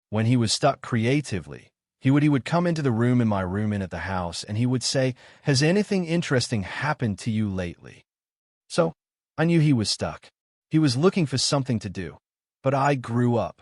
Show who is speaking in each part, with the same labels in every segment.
Speaker 1: When he was stuck creatively, he would come into the room in my room in at the house, and he would say, "Has anything interesting happened to you lately?" So, I knew he was stuck. He was looking for something to do. But I grew up.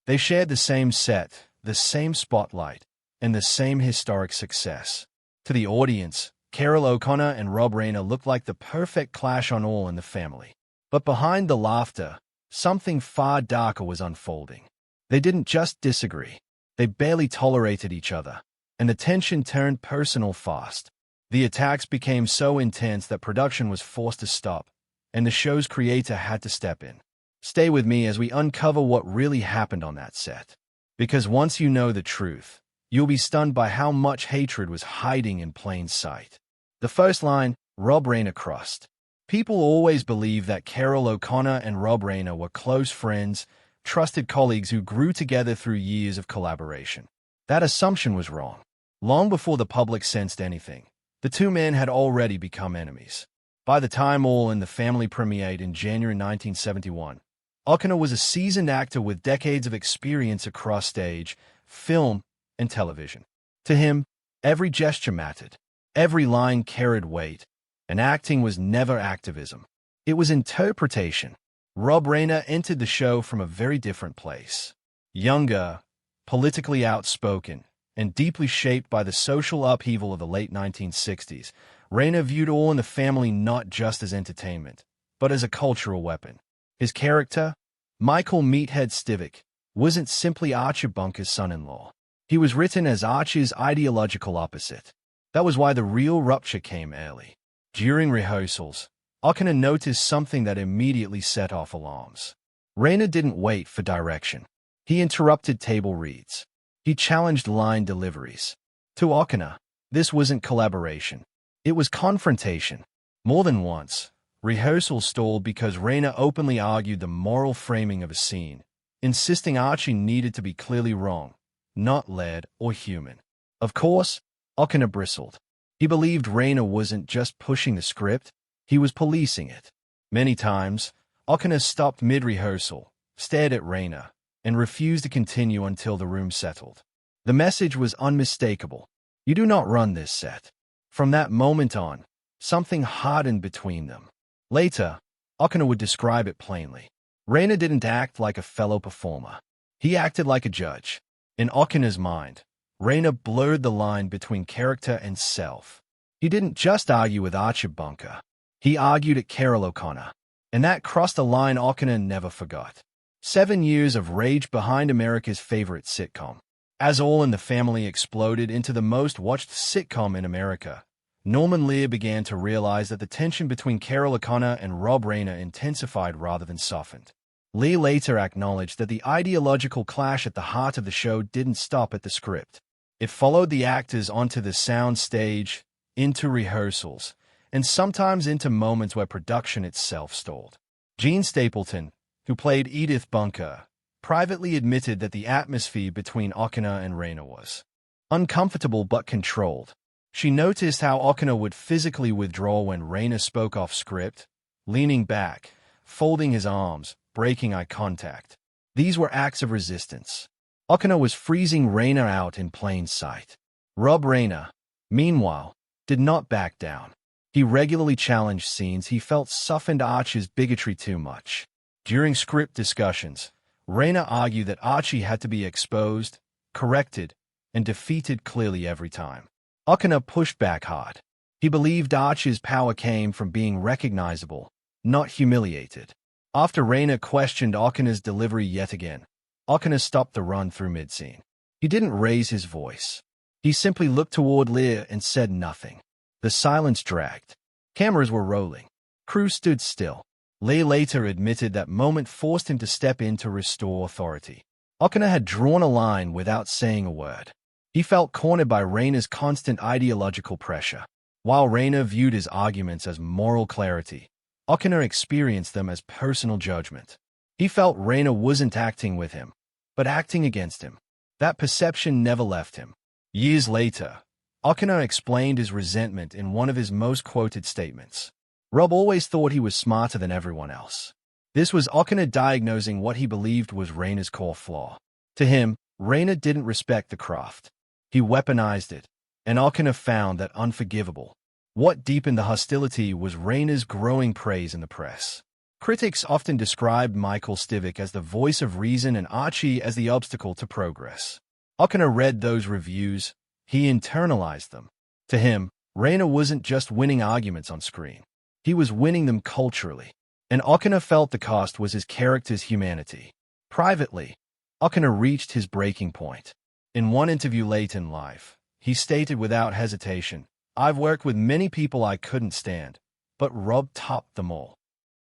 Speaker 1: They shared the same set, the same spotlight, and the same historic success. To the audience, Carol O'Connor and Rob Reiner looked like the perfect clash on All in the Family. But behind the laughter, something far darker was unfolding. They didn't just disagree. They barely tolerated each other, and the tension turned personal fast. The attacks became so intense that production was forced to stop, and the show's creator had to step in. Stay with me as we uncover what really happened on that set. Because once you know the truth, you'll be stunned by how much hatred was hiding in plain sight. The first line, Rob Reiner crossed. People always believed that Carol O'Connor and Rob Reiner were close friends, trusted colleagues who grew together through years of collaboration. That assumption was wrong. Long before the public sensed anything, the two men had already become enemies. By the time All in the Family premiered in January 1971, O'Connor was a seasoned actor with decades of experience across stage, film, and television. To him, every gesture mattered, every line carried weight, and acting was never activism. It was interpretation. Rob Reiner entered the show from a very different place. Younger, politically outspoken, and deeply shaped by the social upheaval of the late 1960s, Reiner viewed All in the Family not just as entertainment, but as a cultural weapon. His character, Michael Meathead Stivic, wasn't simply Archie Bunker's son-in-law. He was written as Archie's ideological opposite. That was why the real rupture came early. During rehearsals, O'Connor noticed something that immediately set off alarms. Reiner didn't wait for direction. He interrupted table reads. He challenged line deliveries. To O'Connor, this wasn't collaboration. It was confrontation. More than once, rehearsals stalled because Reiner openly argued the moral framing of a scene, insisting Archie needed to be clearly wrong, not led or human. Of course, O'Connor bristled. He believed Reiner wasn't just pushing the script, he was policing it. Many times, O'Connor stopped mid-rehearsal, stared at Reiner, and refused to continue until the room settled. The message was unmistakable. You do not run this set. From that moment on, something hardened between them. Later, O'Connor would describe it plainly. Reiner didn't act like a fellow performer. He acted like a judge. In O'Connor's mind, Reiner blurred the line between character and self. He didn't just argue with Archie Bunker. He argued at Carol O'Connor, and that crossed a line O'Connor never forgot. 7 years of rage behind America's favorite sitcom. As All in the Family exploded into the most watched sitcom in America, Norman Lear began to realize that the tension between Carol O'Connor and Rob Reiner intensified rather than softened. Lear later acknowledged that the ideological clash at the heart of the show didn't stop at the script. It followed the actors onto the sound stage, into rehearsals, and sometimes into moments where production itself stalled. Jean Stapleton, who played Edith Bunker, privately admitted that the atmosphere between O'Connor and Reiner was uncomfortable but controlled. She noticed how O'Connor would physically withdraw when Reiner spoke off script, leaning back, folding his arms, breaking eye contact. These were acts of resistance. O'Connor was freezing Reiner out in plain sight. Rob Reiner, meanwhile, did not back down. He regularly challenged scenes he felt softened Archie's bigotry too much. During script discussions, Reiner argued that Archie had to be exposed, corrected, and defeated clearly every time. O'Connor pushed back hard. He believed Archie's power came from being recognizable, not humiliated. After Reiner questioned O'Connor's delivery yet again, O'Connor stopped the run through mid-scene. He didn't raise his voice. He simply looked toward Lear and said nothing. The silence dragged. Cameras were rolling. Crew stood still. Lear later admitted that moment forced him to step in to restore authority. O'Connor had drawn a line without saying a word. He felt cornered by Reiner's constant ideological pressure. While Reiner viewed his arguments as moral clarity, O'Connor experienced them as personal judgment. He felt Reiner wasn't acting with him, but acting against him. That perception never left him. Years later, O'Connor explained his resentment in one of his most quoted statements. Rob always thought he was smarter than everyone else. This was O'Connor diagnosing what he believed was Reiner's core flaw. To him, Reiner didn't respect the craft. He weaponized it, and Okina found that unforgivable. What deepened the hostility was Reiner's growing praise in the press. Critics often described Michael Stivic as the voice of reason and Archie as the obstacle to progress. Okina read those reviews. He internalized them. To him, Reiner wasn't just winning arguments on screen. He was winning them culturally. And Okina felt the cost was his character's humanity. Privately, Okina reached his breaking point. In one interview late in life, he stated without hesitation, "I've worked with many people I couldn't stand, but Rob topped them all."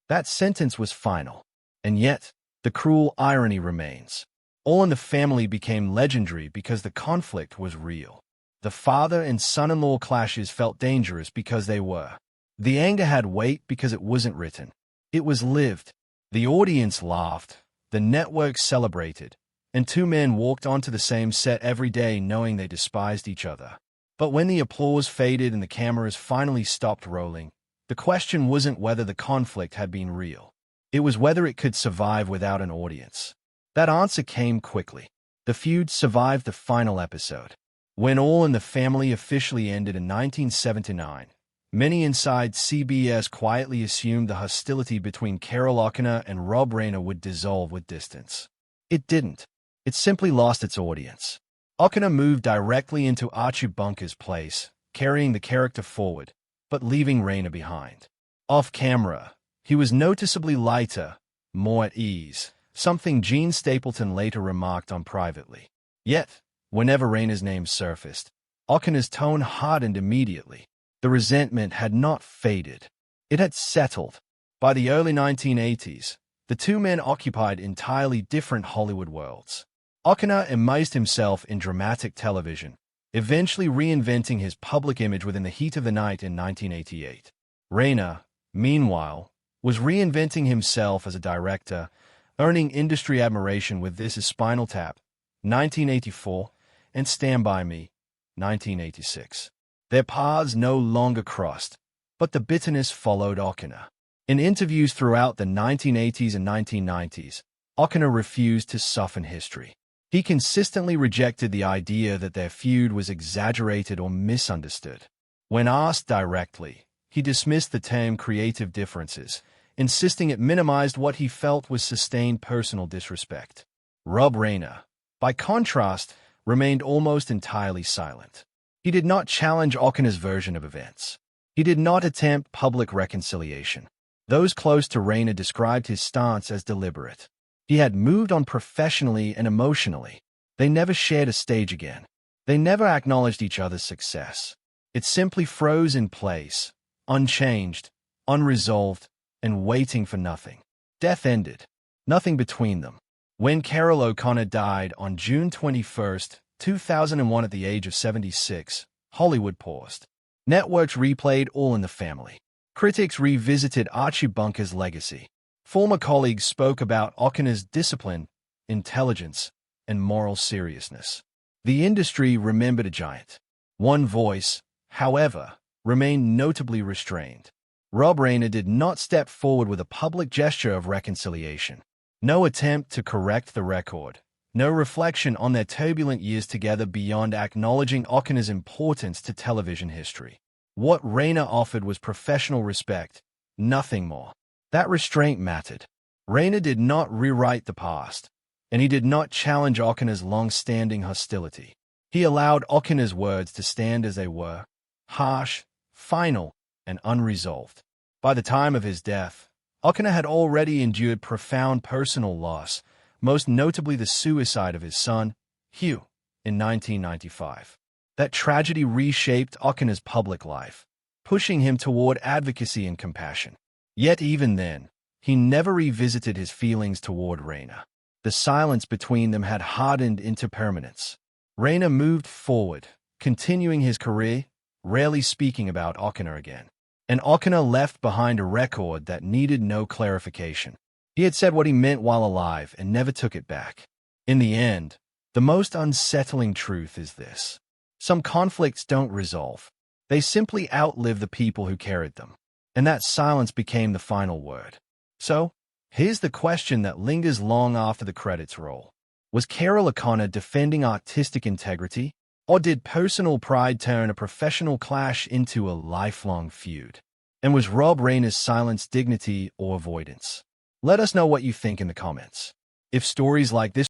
Speaker 1: That sentence was final. And yet, the cruel irony remains. All in the Family became legendary because the conflict was real. The father and son-in-law clashes felt dangerous because they were. The anger had weight because it wasn't written. It was lived. The audience laughed. The network celebrated. And two men walked onto the same set every day knowing they despised each other. But when the applause faded and the cameras finally stopped rolling, the question wasn't whether the conflict had been real. It was whether it could survive without an audience. That answer came quickly. The feud survived the final episode. When All in the Family officially ended in 1979, many inside CBS quietly assumed the hostility between Carol Okina and Rob Reiner would dissolve with distance. It didn't. It simply lost its audience. Okina moved directly into Archie Bunker's place, carrying the character forward, but leaving Reiner behind. Off camera, he was noticeably lighter, more at ease, something Gene Stapleton later remarked on privately. Yet, whenever Reiner's name surfaced, Okina's tone hardened immediately. The resentment had not faded. It had settled. By the early 1980s, the two men occupied entirely different Hollywood worlds. Okina immersed himself in dramatic television, eventually reinventing his public image within the heat of the night in 1988. Reiner, meanwhile, was reinventing himself as a director, earning industry admiration with This Is Spinal Tap, 1984, and Stand By Me, 1986. Their paths no longer crossed, but the bitterness followed Okina. In interviews throughout the 1980s and 1990s, Okina refused to soften history. He consistently rejected the idea that their feud was exaggerated or misunderstood. When asked directly, he dismissed the term creative differences, insisting it minimized what he felt was sustained personal disrespect. Rob Reiner, by contrast, remained almost entirely silent. He did not challenge Okina's version of events. He did not attempt public reconciliation. Those close to Reiner described his stance as deliberate. He had moved on professionally and emotionally. They never shared a stage again. They never acknowledged each other's success. It simply froze in place, unchanged, unresolved, and waiting for nothing. Death ended. Nothing between them. When Carol O'Connor died on June 21, 2001 at the age of 76, Hollywood paused. Networks replayed All in the Family. Critics revisited Archie Bunker's legacy. Former colleagues spoke about Okina's discipline, intelligence, and moral seriousness. The industry remembered a giant. One voice, however, remained notably restrained. Rob Reiner did not step forward with a public gesture of reconciliation. No attempt to correct the record. No reflection on their turbulent years together beyond acknowledging Okina's importance to television history. What Reiner offered was professional respect, nothing more. That restraint mattered. Reiner did not rewrite the past, and he did not challenge Okina's long-standing hostility. He allowed Okina's words to stand as they were, harsh, final, and unresolved. By the time of his death, Okina had already endured profound personal loss, most notably the suicide of his son, Hugh, in 1995. That tragedy reshaped Okina's public life, pushing him toward advocacy and compassion. Yet even then, he never revisited his feelings toward Reiner. The silence between them had hardened into permanence. Reiner moved forward, continuing his career, rarely speaking about Okina again. And Okina left behind a record that needed no clarification. He had said what he meant while alive and never took it back. In the end, the most unsettling truth is this. Some conflicts don't resolve. They simply outlive the people who carried them. And that silence became the final word. So, here's the question that lingers long after the credits roll. Was Carol O'Connor defending artistic integrity? Or did personal pride turn a professional clash into a lifelong feud? And was Rob Reiner's silence dignity or avoidance? Let us know what you think in the comments. If stories like this